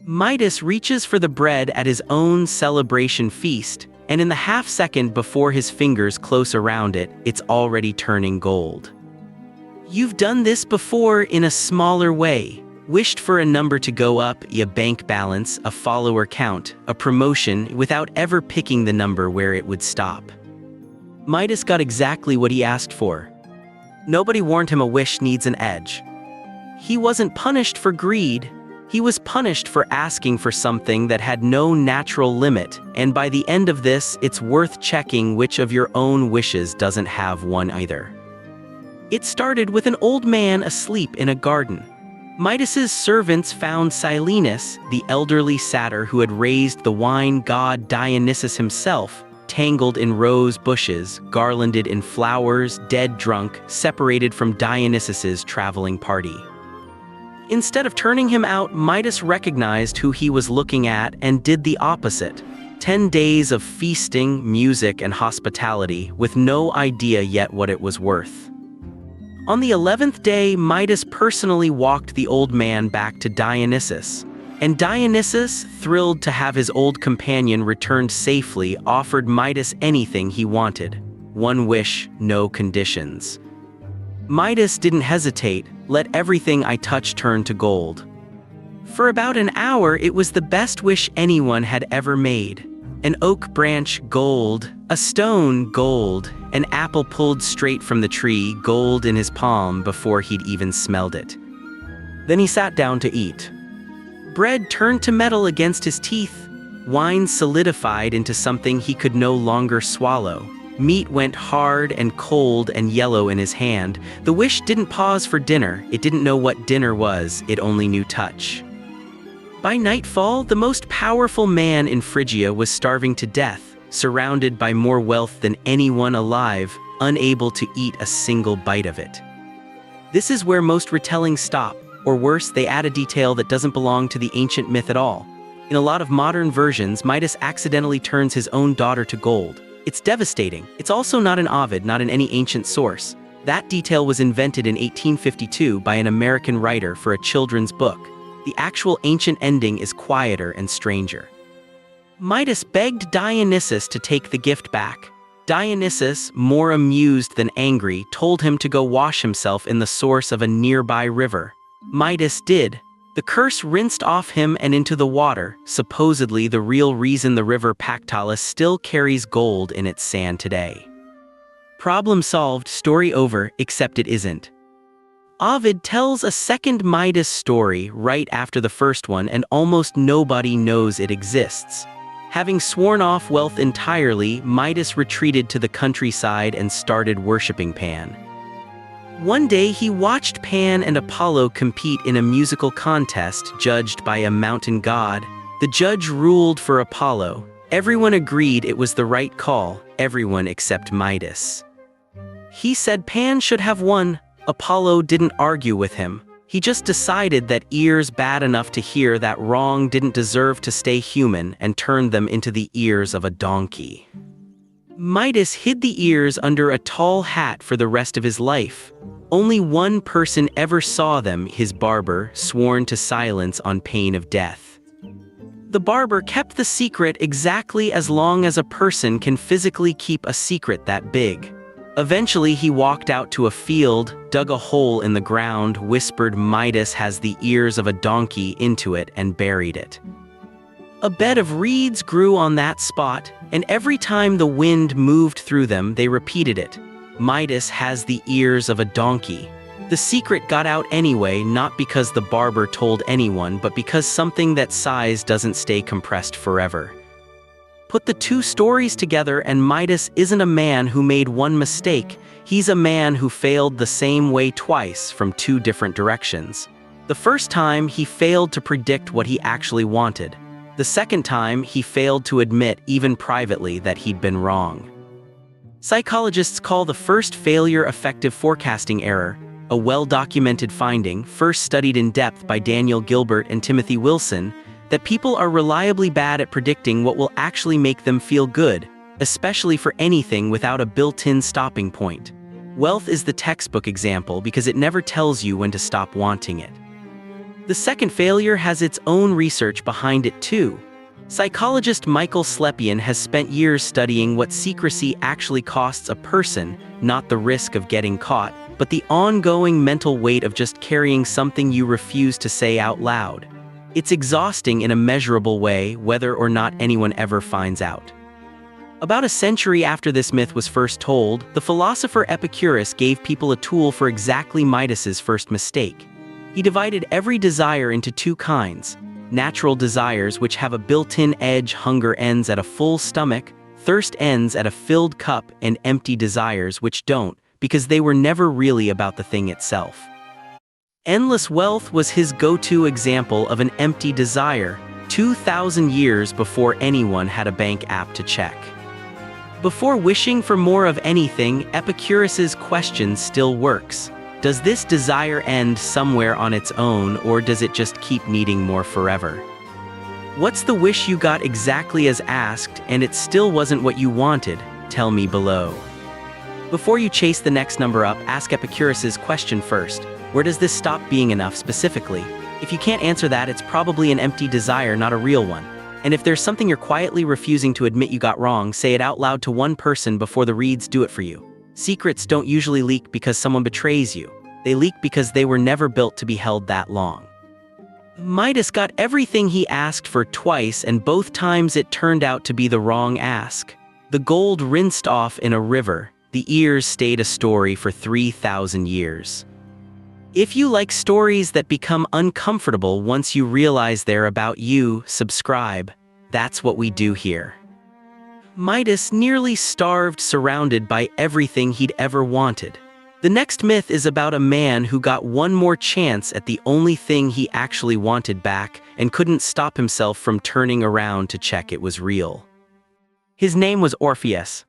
Midas reaches for the bread at his own celebration feast, and in the half-second before his fingers close around it, it's already turning gold. You've done this before in a smaller way. Wished for a number to go up, a bank balance, a follower count, a promotion, without ever picking the number where it would stop. Midas got exactly what he asked for. Nobody warned him a wish needs an edge. He wasn't punished for greed. He was punished for asking for something that had no natural limit, and by the end of this, it's worth checking which of your own wishes doesn't have one either. It started with an old man asleep in a garden. Midas's servants found Silenus, the elderly satyr who had raised the wine god Dionysus himself, tangled in rose bushes, garlanded in flowers, dead drunk, separated from Dionysus's traveling party. Instead of turning him out, Midas recognized who he was looking at and did the opposite. 10 days of feasting, music, and hospitality, with no idea yet what it was worth. On the 11th day, Midas personally walked the old man back to Dionysus, and Dionysus, thrilled to have his old companion returned safely, offered Midas anything he wanted. One wish, no conditions. Midas didn't hesitate. Let everything I touch turn to gold. For about an hour, it was the best wish anyone had ever made. An oak branch, gold. A stone, gold. An apple pulled straight from the tree, gold in his palm before he'd even smelled it. Then he sat down to eat. Bread turned to metal against his teeth. Wine solidified into something he could no longer swallow. Meat went hard and cold and yellow in his hand. The wish didn't pause for dinner. It didn't know what dinner was. It only knew touch. By nightfall, the most powerful man in Phrygia was starving to death, surrounded by more wealth than anyone alive, unable to eat a single bite of it. This is where most retellings stop, or worse, they add a detail that doesn't belong to the ancient myth at all. In a lot of modern versions, Midas accidentally turns his own daughter to gold. It's devastating. It's also not in Ovid, not in any ancient source. That detail was invented in 1852 by an American writer for a children's book. The actual ancient ending is quieter and stranger. Midas begged Dionysus to take the gift back. Dionysus, more amused than angry, told him to go wash himself in the source of a nearby river. Midas did. The curse rinsed off him and into the water, supposedly the real reason the river Pactolus still carries gold in its sand today. Problem solved, story over, except it isn't. Ovid tells a second Midas story right after the first one, and almost nobody knows it exists. Having sworn off wealth entirely, Midas retreated to the countryside and started worshipping Pan. One day he watched Pan and Apollo compete in a musical contest judged by a mountain god. The judge ruled for Apollo. Everyone agreed it was the right call, everyone except Midas. He said Pan should have won. Apollo didn't argue with him. He just decided that ears bad enough to hear that wrong didn't deserve to stay human and turned them into the ears of a donkey. Midas hid the ears under a tall hat for the rest of his life. Only one person ever saw them, his barber, sworn to silence on pain of death. The barber kept the secret exactly as long as a person can physically keep a secret that big. Eventually he walked out to a field, dug a hole in the ground, whispered Midas has the ears of a donkey into it, and buried it. A bed of reeds grew on that spot, and every time the wind moved through them, they repeated it. Midas has the ears of a donkey. The secret got out anyway, not because the barber told anyone, but because something that size doesn't stay compressed forever. Put the two stories together and Midas isn't a man who made one mistake, he's a man who failed the same way twice from two different directions. The first time, he failed to predict what he actually wanted. The second time, he failed to admit, even privately, that he'd been wrong. Psychologists call the first failure affective forecasting error, a well-documented finding, first studied in depth by Daniel Gilbert and Timothy Wilson, that people are reliably bad at predicting what will actually make them feel good, especially for anything without a built-in stopping point. Wealth is the textbook example because it never tells you when to stop wanting it. The second failure has its own research behind it too. Psychologist Michael Slepian has spent years studying what secrecy actually costs a person, not the risk of getting caught, but the ongoing mental weight of just carrying something you refuse to say out loud. It's exhausting in a measurable way, whether or not anyone ever finds out. About a century after this myth was first told, the philosopher Epicurus gave people a tool for exactly Midas's first mistake. He divided every desire into two kinds: natural desires, which have a built-in edge, hunger ends at a full stomach, thirst ends at a filled cup, and empty desires, which don't, because they were never really about the thing itself. Endless wealth was his go-to example of an empty desire, 2,000 years before anyone had a bank app to check. Before wishing for more of anything, Epicurus's question still works. Does this desire end somewhere on its own, or does it just keep needing more forever? What's the wish you got exactly as asked, and it still wasn't what you wanted? Tell me below. Before you chase the next number up, ask Epicurus's question first. Where does this stop being enough specifically? If you can't answer that, it's probably an empty desire, not a real one. And if there's something you're quietly refusing to admit you got wrong, say it out loud to one person before the reeds do it for you. Secrets don't usually leak because someone betrays you. They leak because they were never built to be held that long. Midas got everything he asked for twice, and both times it turned out to be the wrong ask. The gold rinsed off in a river. The ears stayed a story for 3,000 years. If you like stories that become uncomfortable once you realize they're about you, subscribe. That's what we do here. Midas nearly starved, surrounded by everything he'd ever wanted. The next myth is about a man who got one more chance at the only thing he actually wanted back and couldn't stop himself from turning around to check it was real. His name was Orpheus.